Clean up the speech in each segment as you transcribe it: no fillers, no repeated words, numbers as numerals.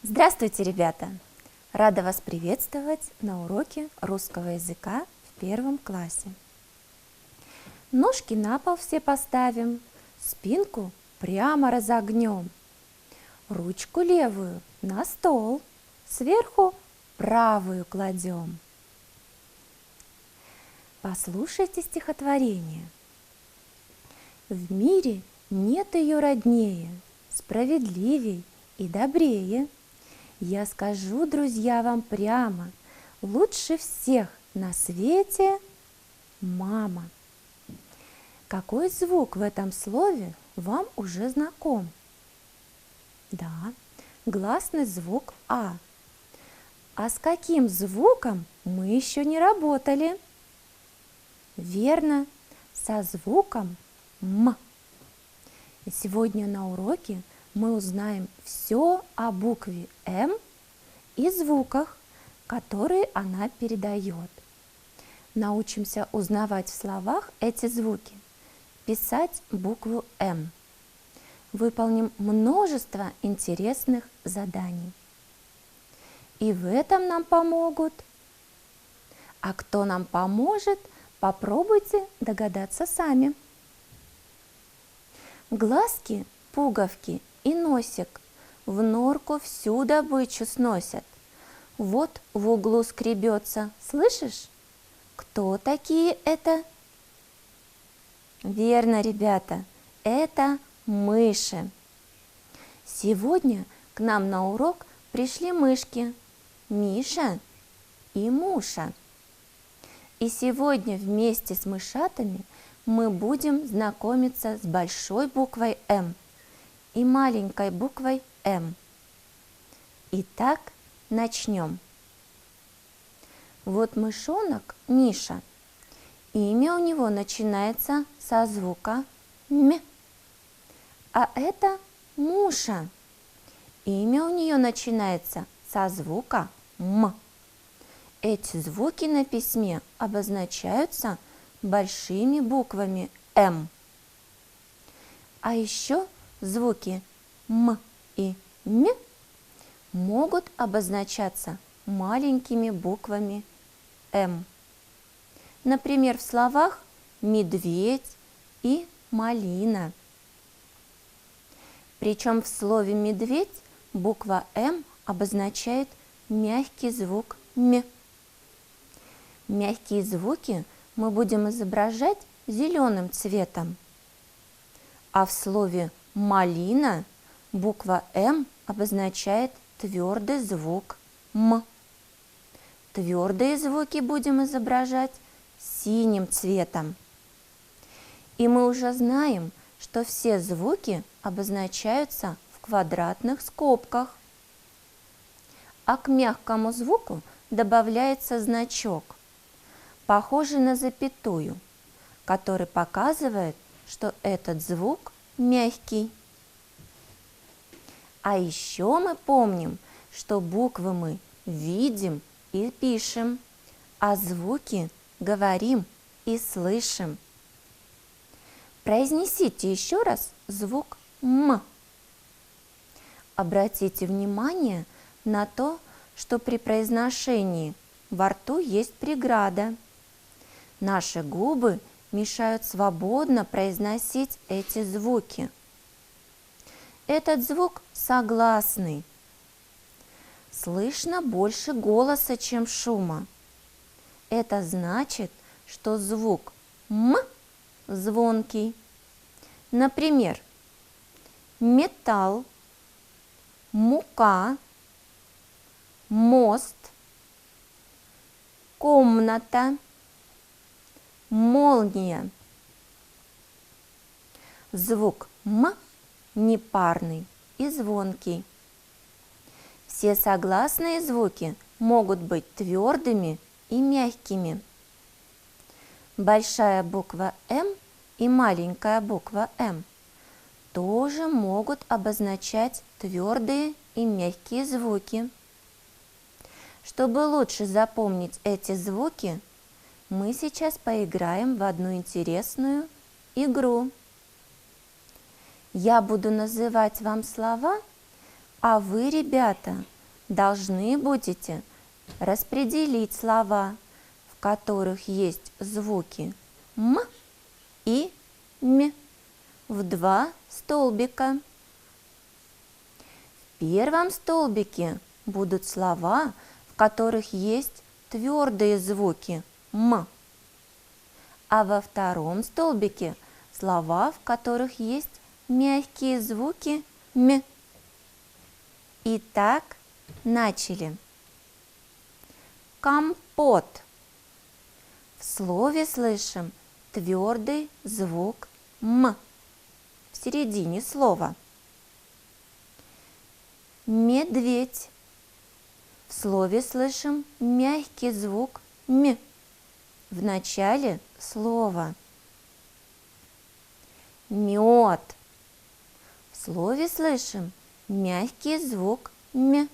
Здравствуйте, ребята! Рада вас приветствовать на уроке русского языка в 1 классе. Ножки на пол все поставим, спинку прямо разогнем. Ручку левую на стол, сверху правую кладем. Послушайте стихотворение. В мире нет ее роднее, справедливей и добрее. Я скажу, друзья, вам прямо, лучше всех на свете мама. Какой звук в этом слове вам уже знаком? Да, гласный звук А. А с каким звуком мы еще не работали? Верно, со звуком М. И сегодня на уроке мы узнаем все о букве М и звуках, которые она передает. Научимся узнавать в словах эти звуки, писать букву М. Выполним множество интересных заданий. И в этом нам помогут. А кто нам поможет, попробуйте догадаться сами. Глазки, пуговки и носик в норку всю добычу сносят. Вот в углу скребется, слышишь? Кто такие это? Верно, ребята, это мыши. Сегодня к нам на урок пришли мышки Миша и Муша. И сегодня вместе с мышатами мы будем знакомиться с большой буквой М и маленькой буквой М. Итак, начнем. Вот мышонок Миша. Имя у него начинается со звука М. А это Муша. Имя у нее начинается со звука М. Эти звуки на письме обозначаются большими буквами М. А еще звуки М и М могут обозначаться маленькими буквами М. Например, в словах медведь и малина. Причем в слове медведь буква М обозначает мягкий звук М. Мягкие звуки мы будем изображать зеленым цветом. А в слове малина буква М обозначает твердый звук М. Твердые звуки будем изображать синим цветом. И мы уже знаем, что все звуки обозначаются в квадратных скобках. А к мягкому звуку добавляется значок, похожий на запятую, который показывает, что этот звук мягкий. А еще мы помним, что буквы мы видим и пишем, а звуки говорим и слышим. Произнесите еще раз звук М. Обратите внимание на то, что при произношении во рту есть преграда. Наши губы мешают свободно произносить эти звуки. Этот звук согласный. Слышно больше голоса, чем шума. Это значит, что звук М звонкий. Например, металл, мука, мост, комната, молния. Звук М непарный и звонкий. Все согласные звуки могут быть твердыми и мягкими. Большая буква М и маленькая буква М тоже могут обозначать твердые и мягкие звуки. Чтобы лучше запомнить эти звуки, мы сейчас поиграем в одну интересную игру. Я буду называть вам слова, а вы, ребята, должны будете распределить слова, в которых есть звуки «м» и «м» в два столбика. В первом столбике будут слова, в которых есть твердые звуки «м», а во втором столбике слова, в которых есть мягкие звуки «м». Итак, начали. Компот. В слове слышим твердый звук «м» в середине слова. Медведь. В слове слышим мягкий звук «м» в начале слова. Мед. В слове слышим мягкий звук «м»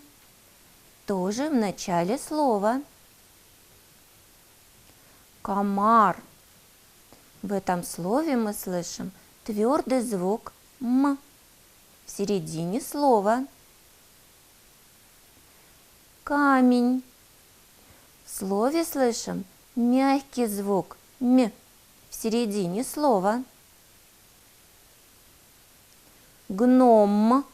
тоже в начале слова. Комар. В этом слове мы слышим твердый звук «м» в середине слова. Камень. В слове слышим мягкий звук «м» в середине слова. Гном.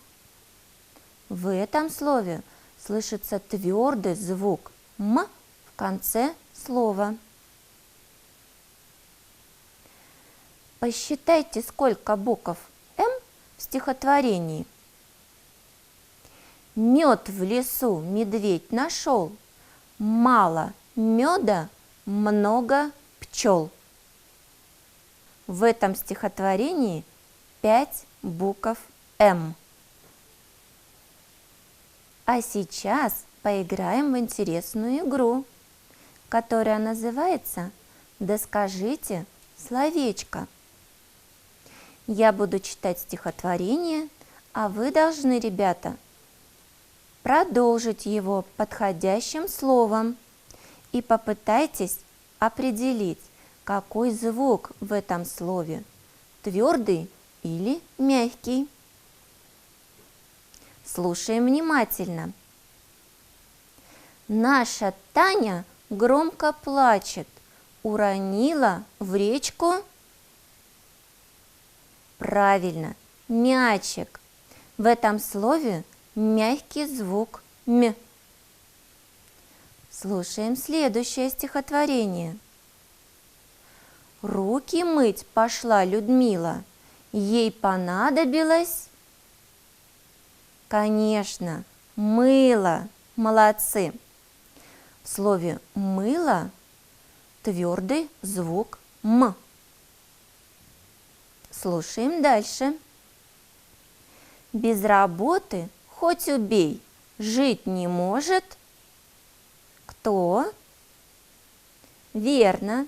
В этом слове слышится твердый звук «м» в конце слова. Посчитайте, сколько букв «м» в стихотворении. Мед в лесу медведь нашел, мало меда, много пчел. В этом стихотворении 5 букв «м». А сейчас поиграем в интересную игру, которая называется «Доскажите словечко». Я буду читать стихотворение, а вы должны, ребята, продолжить его подходящим словом и попытайтесь определить, какой звук в этом слове – твердый или мягкий. Слушаем внимательно. Наша Таня громко плачет, уронила в речку. Правильно, мячик. В этом слове мягкий звук «м». Слушаем следующее стихотворение. Руки мыть пошла Людмила, ей понадобилось, конечно, мыло. Молодцы. В слове «мыло» твердый звук «м». Слушаем дальше. Без работы хоть убей, жить не может. Кто? Верно,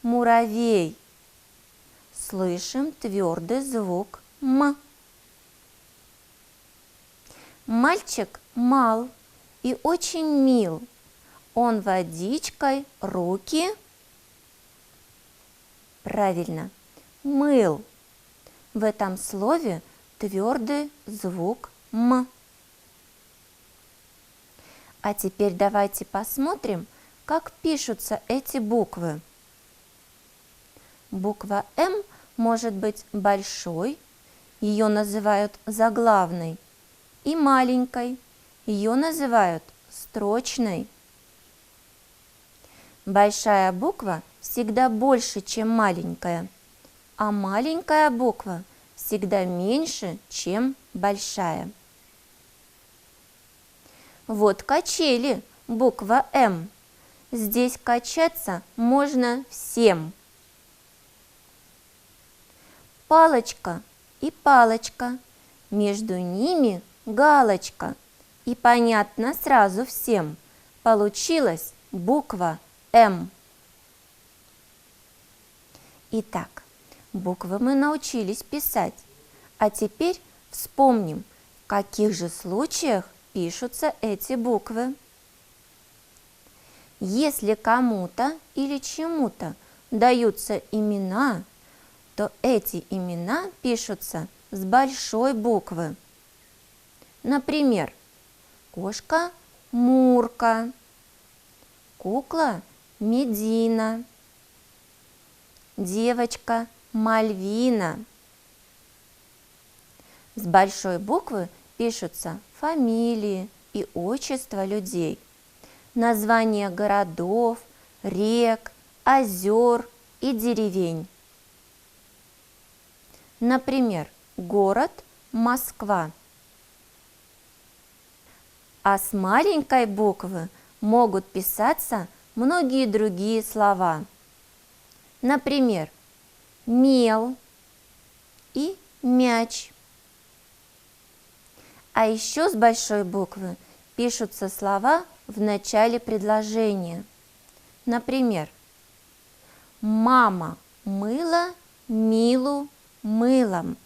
муравей. Слышим твердый звук «м». Мальчик мал и очень мил. Он водичкой руки, правильно, мыл. В этом слове твердый звук «м». А теперь давайте посмотрим, как пишутся эти буквы. Буква «М» может быть большой, ее называют заглавной, и маленькой, ее называют строчной. Большая буква всегда больше, чем маленькая, а маленькая буква всегда меньше, чем большая. Вот качели, буква «М». Здесь качаться можно всем. Палочка и палочка, между ними галочка. И понятно сразу всем, получилась буква «М». Итак, буквы мы научились писать, а теперь вспомним, в каких же случаях пишутся эти буквы. Если кому-то или чему-то даются имена, то эти имена пишутся с большой буквы. Например, кошка Мурка. Кукла Медина. Девочка Мальвина. С большой буквы пишутся фамилии и отчества людей, названия городов, рек, озер и деревень. Например, город Москва. А с маленькой буквы могут писаться многие другие слова. Например, мел и мяч. А еще с большой буквы пишутся слова в начале предложения. Например, мама мыла Милу мылом.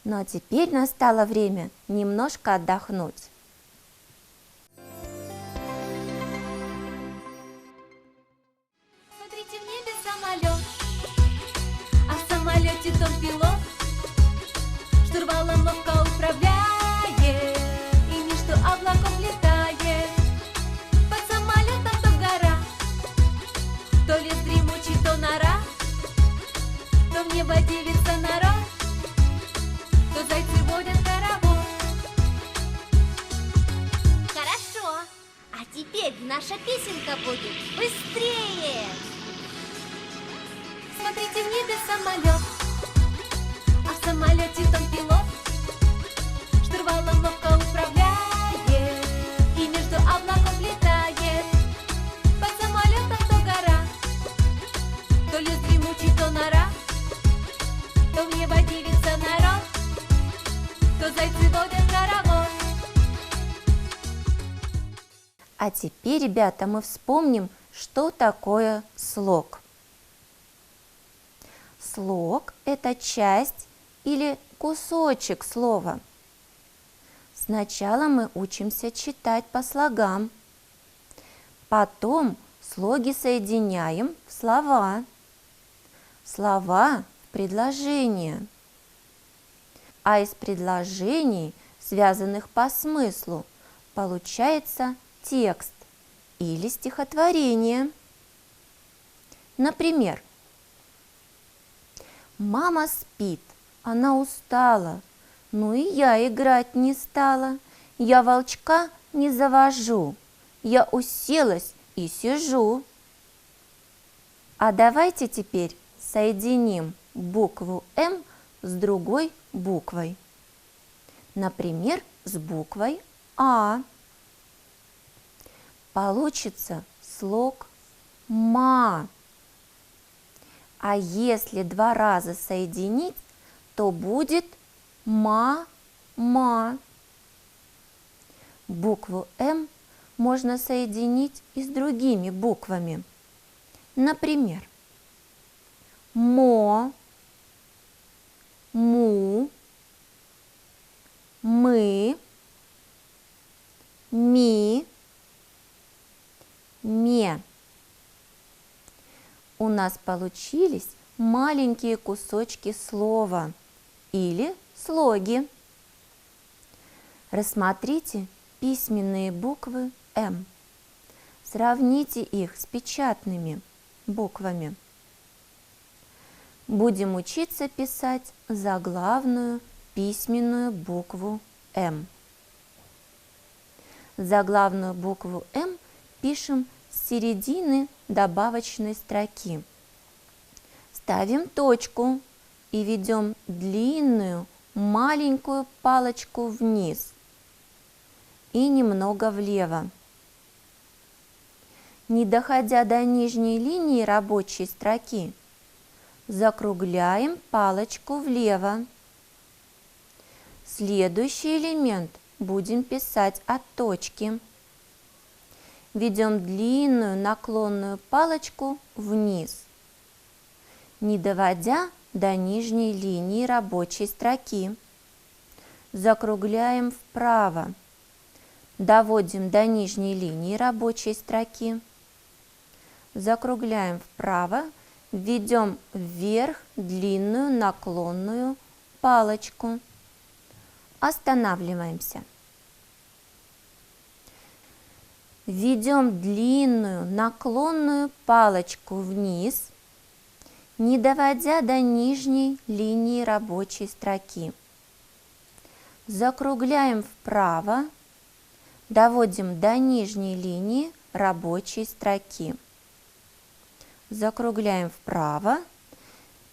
Ну а теперь настало время немножко отдохнуть. Смотрите, в небе самолет, а в самолете тот пилот штурвалом ловко управляет и между облаков летает. Под самолетом то гора, то лес дремучий, то нора, то в небо делится народ, то зайцы водят хоровод. Хорошо, а теперь наша песенка будет быстрее. Смотрите, в небе самолет, а в самолете тот пилот штурвалом ловко управляет и между облаков летает. Под самолетом то гора, то лес дремучий, то нора, то в небо делится народ, то зайцы водят хоровод. А теперь, ребята, мы вспомним, что такое слог. Слог – это часть или кусочек слова. Сначала мы учимся читать по слогам, потом слоги соединяем в слова, слова в предложения, а из предложений, связанных по смыслу, получается текст или стихотворение. Например, мама спит, она устала, ну и я играть не стала. Я волчка не завожу, я уселась и сижу. А давайте теперь соединим букву М с другой буквой. Например, с буквой А. Получится слог ма. А если два раза соединить, то будет ма-ма. Букву М можно соединить и с другими буквами. Например, мо, му, мы, ми, ме. У нас получились маленькие кусочки слова или слоги. Рассмотрите письменные буквы М. Сравните их с печатными буквами. Будем учиться писать заглавную письменную букву М. Заглавную букву М пишем с середины добавочной строки. Ставим точку и ведем длинную маленькую палочку вниз и немного влево. Не доходя до нижней линии рабочей строки, закругляем палочку влево. Следующий элемент будем писать от точки. Ведем длинную наклонную палочку вниз, не доводя до нижней линии рабочей строки. Закругляем вправо, доводим до нижней линии рабочей строки. Закругляем вправо, введем вверх длинную наклонную палочку. Останавливаемся. введем длинную наклонную палочку вниз, не доводя до нижней линии рабочей строки. Закругляем вправо, доводим до нижней линии рабочей строки. Закругляем вправо,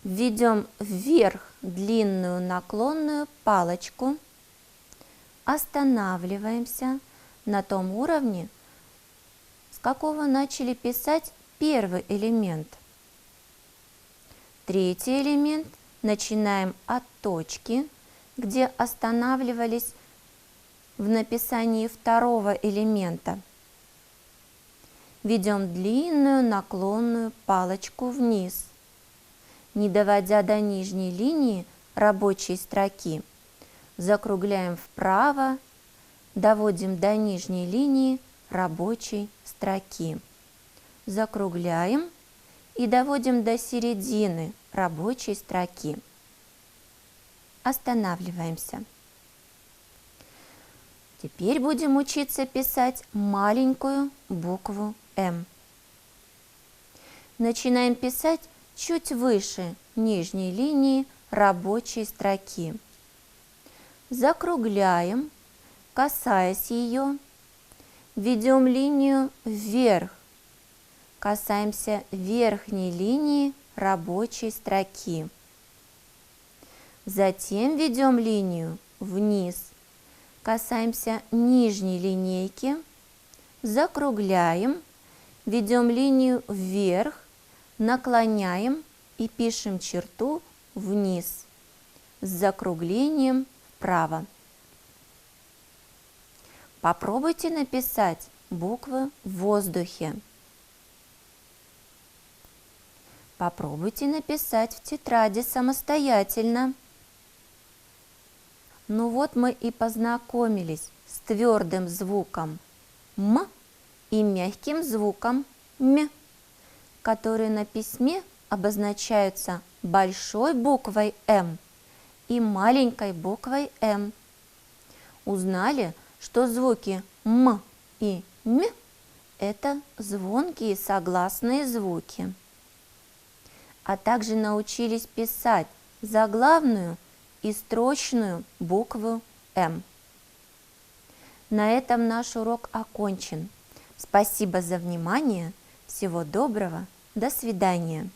введем вверх длинную наклонную палочку, останавливаемся на том уровне, с какого начали писать первый элемент. Третий элемент начинаем от точки, где останавливались в написании второго элемента. Ведем длинную наклонную палочку вниз, не доводя до нижней линии рабочей строки. Закругляем вправо, доводим до нижней линии рабочей строки. Закругляем и доводим до середины рабочей строки. Останавливаемся. Теперь будем учиться писать маленькую букву М. Начинаем писать чуть выше нижней линии рабочей строки. Закругляем, касаясь ее, ведем линию вверх, касаемся верхней линии рабочей строки. Затем ведем линию вниз, касаемся нижней линейки, закругляем, ведем линию вверх, наклоняем и пишем черту вниз с закруглением вправо. Попробуйте написать буквы в воздухе. Попробуйте написать в тетради самостоятельно. Ну вот мы и познакомились с твердым звуком М и мягким звуком М, которые на письме обозначаются большой буквой М и маленькой буквой М. Узнали, что звуки М и М – это звонкие согласные звуки. А также научились писать заглавную и строчную букву М. На этом наш урок окончен. Спасибо за внимание. Всего доброго. До свидания.